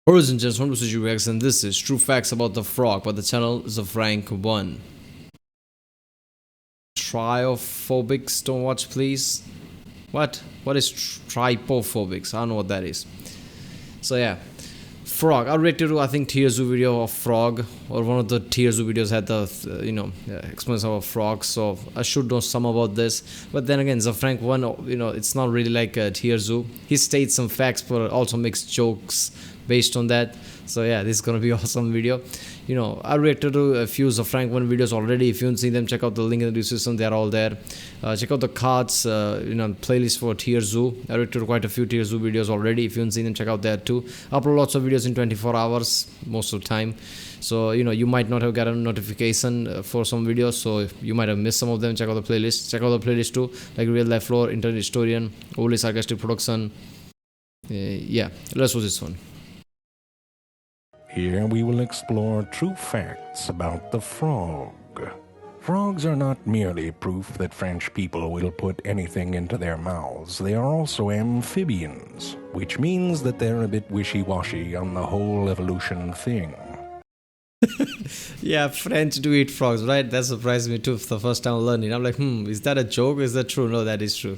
Ladies and gentlemen, this is UX and this is True Facts About the Frog by the channel zefrank1. Tryophobics, don't watch please. What is trypophobics? I don't know what that is. So yeah, frog. I reacted to I think tier zoo video of frog, or one of the tier zoo videos had the experience of a frog, so I should know some about this. But then again, zefrank1, it's not really like a tier zoo. He states some facts but also makes jokes based on that. So yeah, this is gonna be awesome video. I reacted to a few zefrank1 videos already. If you haven't seen them, check out the link in the description. They're all there. Check out the cards playlist for tier zoo. I reacted to quite a few tier zoo videos already. If you haven't seen them, check out that too. Upload lots of videos in 24 hours most of the time, so you might not have gotten a notification for some videos, so you might have missed some of them. Check out the playlist. Check out the playlist too, like Real Life Lore, Internet Historian, Overly Sarcastic Production. Yeah, let's watch this one. Here we will explore true facts about the frog. Frogs are not merely proof that French people will put anything into their mouths. They are also amphibians, which means that they're a bit wishy-washy on the whole evolution thing. Yeah, French do eat frogs, right? That surprised me too the first time I learned it. I'm like, is that a joke? Is that true? No, that is true.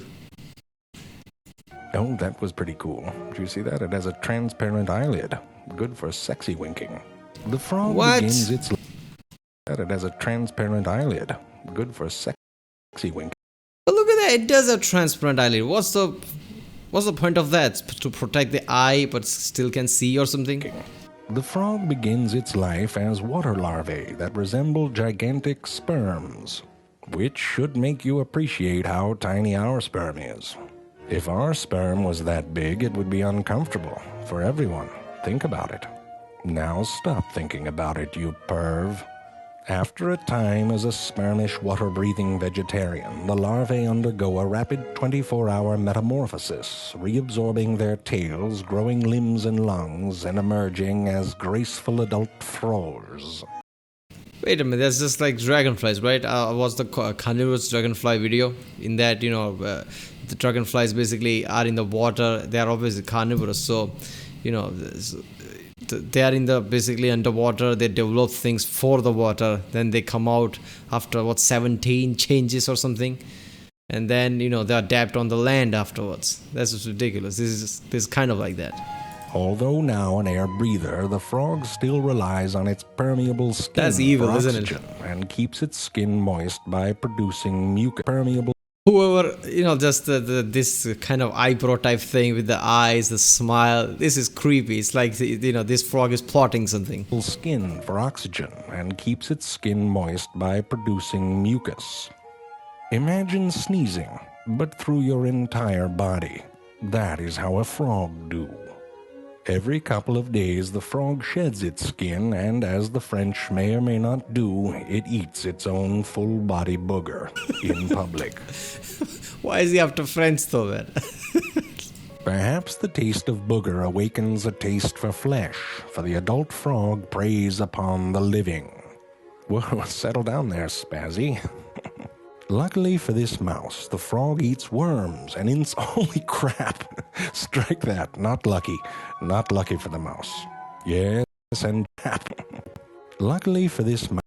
Oh, that was pretty cool. Did you see that? It has a transparent eyelid. Good for sexy winking. The frog begins its... It has a transparent eyelid. Good for sexy winking. But look at that, it does have transparent eyelid. What's the point of that? To protect the eye but still can see or something? The frog begins its life as water larvae that resemble gigantic sperms, which should make you appreciate how tiny our sperm is. If our sperm was that big, it would be uncomfortable for everyone. Think about it. Now stop thinking about it, you perv. After a time as a spermish water-breathing vegetarian, the larvae undergo a rapid 24-hour metamorphosis, reabsorbing their tails, growing limbs and lungs, and emerging as graceful adult frogs. Wait a minute, that's just like dragonflies, right? I watched the carnivorous dragonfly video. In that, the dragonflies basically are in the water. They are obviously carnivorous, so they are in the basically underwater. They develop things for the water, then they come out after 17 changes or something, and then they adapt on the land afterwards. That's just ridiculous. This is kind of like that. Although now an air breather, the frog still relies on its permeable skin. That's evil, for isn't oxygen, and keeps its skin moist by producing mucus. Permeable. Whoever, just this kind of eyebrow type thing with the eyes, the smile, this is creepy. It's like, this frog is plotting something. Skin for oxygen and keeps its skin moist by producing mucus. Imagine sneezing, but through your entire body. That is how a frog do. Every couple of days, the frog sheds its skin, and as the French may or may not do, it eats its own full-body booger in public. Why is he after French though, man? Perhaps the taste of booger awakens a taste for flesh, for the adult frog preys upon the living. Whoa, settle down there, Spazzy. Luckily for this mouse, the frog eats worms and holy crap! Strike that, not lucky. Not lucky for the mouse. Yes, and luckily for this mouse.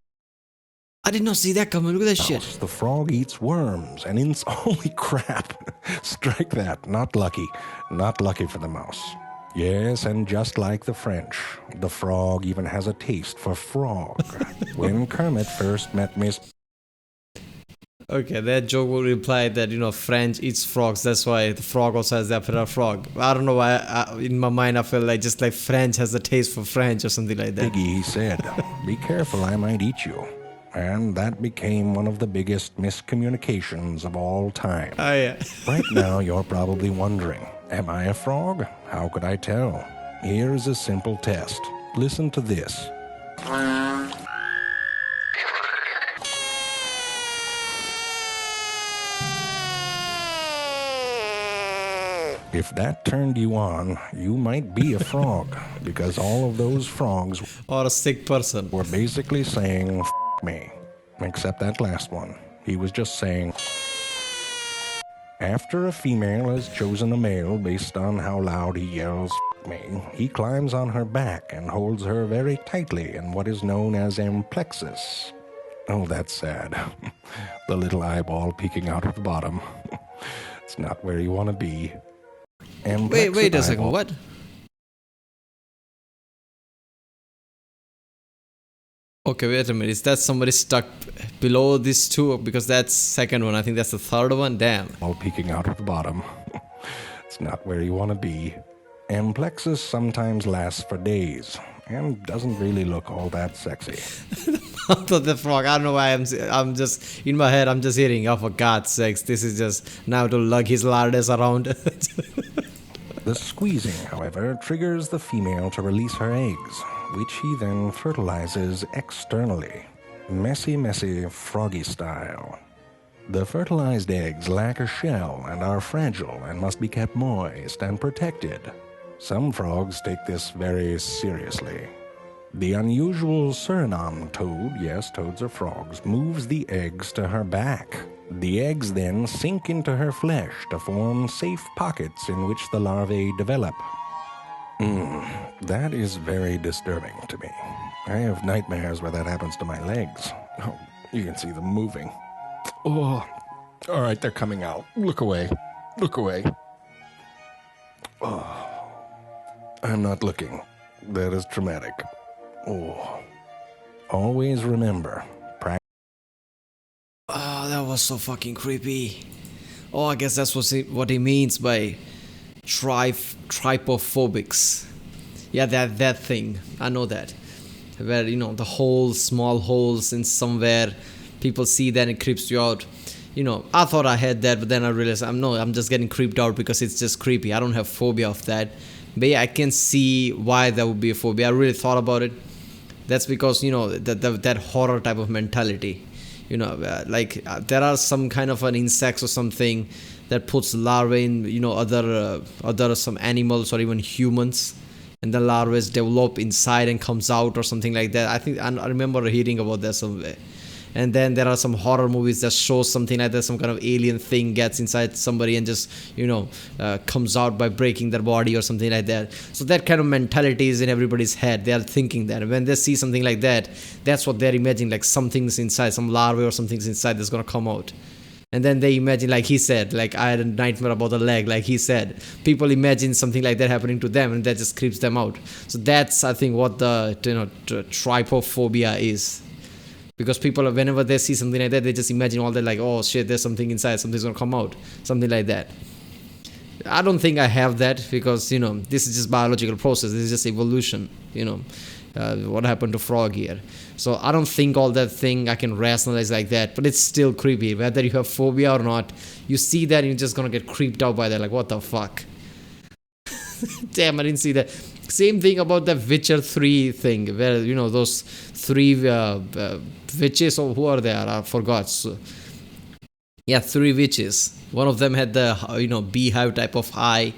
I did not see that coming. Look at that shit. The frog eats worms and holy crap! Strike that, not lucky. Not lucky for the mouse. Yes, and just like the French, the frog even has a taste for frog. When Kermit first met Miss... Okay, that joke will imply that, French eats frogs. That's why the frog also has the appetite of frog. I don't know why, in my mind, I feel like just like French has a taste for French or something like that. Piggy, he said, "Be careful, I might eat you." And that became one of the biggest miscommunications of all time. Oh, yeah. Right now, you're probably wondering, am I a frog? How could I tell? Here's a simple test. Listen to this. If that turned you on, you might be a frog, because all of those frogs or a sick person were basically saying, "F me," except that last one. He was just saying. After a female has chosen a male based on how loud he yells, protect me, he climbs on her back and holds her very tightly in what is known as amplexus. Oh, that's sad. The little eyeball peeking out of the bottom. It's not where you want to be. Wait a second, what? Okay, wait a minute. Is that somebody stuck below these two? Because that's second one. I think that's the third one. Damn. All peeking out of the bottom. It's not where you want to be. Amplexus sometimes lasts for days and doesn't really look all that sexy. The frog. I don't know why I'm just in my head. I'm just hearing, oh, for God's sakes, this is just now to lug his larders around. The squeezing, however, triggers the female to release her eggs, which he then fertilizes externally. Messy, froggy style. The fertilized eggs lack a shell and are fragile and must be kept moist and protected. Some frogs take this very seriously. The unusual Suriname toad, yes, toads are frogs, moves the eggs to her back. The eggs then sink into her flesh to form safe pockets in which the larvae develop. That is very disturbing to me. I have nightmares where that happens to my legs. Oh, you can see them moving. Oh, all right, they're coming out. Look away. Look away. Oh, I'm not looking. That is traumatic. Oh. Always remember, Oh, that was so fucking creepy. Oh, I guess that's what he means by trypophobics. Yeah, that thing. I know that. Where, the holes, small holes in somewhere, people see that and it creeps you out. I thought I had that, but then I realized I'm just getting creeped out because it's just creepy. I don't have phobia of that. But yeah, I can see why that would be a phobia. I really thought about it. That's because, that horror type of mentality. There are some kind of an insects or something that puts larvae in, other some animals or even humans, and the larvae develop inside and comes out or something like that. I remember hearing about that somewhere. And then there are some horror movies that show something like that, some kind of alien thing gets inside somebody and just, comes out by breaking their body or something like that. So that kind of mentality is in everybody's head. They are thinking that. When they see something like that, that's what they're imagining, like something's inside, some larvae or something's inside that's going to come out. And then they imagine, like he said, like I had a nightmare about the leg, like he said. People imagine something like that happening to them and that just creeps them out. So that's, I think, what the, trypophobia is. Because people, whenever they see something like that, they just imagine all that, like, oh shit, there's something inside, something's gonna come out, something like that. I don't think I have that because, this is just biological process. This is just evolution, what happened to frog here. So I don't think all that thing I can rationalize like that, but it's still creepy. Whether you have phobia or not, you see that and you're just gonna get creeped out by that, like, what the fuck? Damn, I didn't see that. Same thing about the Witcher 3 thing, where, those three witches, or who are they? I forgot. So, yeah, 3 witches. One of them had the, beehive type of eye.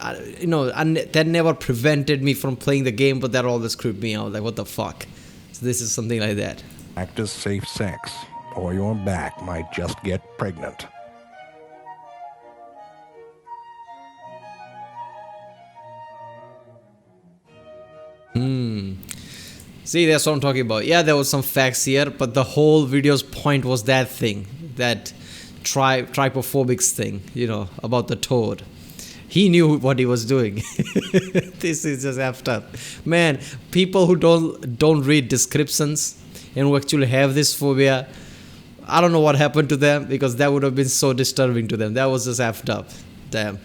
And that never prevented me from playing the game, but that always creeped me out. Like, what the fuck? So this is something like that. practice safe sex, or your back might just get pregnant. See, that's what I'm talking about. Yeah, there was some facts here, but the whole video's point was that thing, that trypophobics thing, about the toad. He knew what he was doing. This is just effed up. Man, people who don't read descriptions and who actually have this phobia, I don't know what happened to them, because that would have been so disturbing to them. That was just effed up. Damn.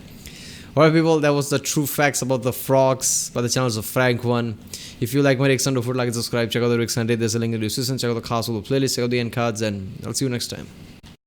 Alright people, that was the true facts about the frogs by the channels of zefrank1. If you like my reaction to food, like and subscribe. Check out the Rick Sunday. There's a link in the description. Check out the cast of the playlist. Check out the end cards, and I'll see you next time.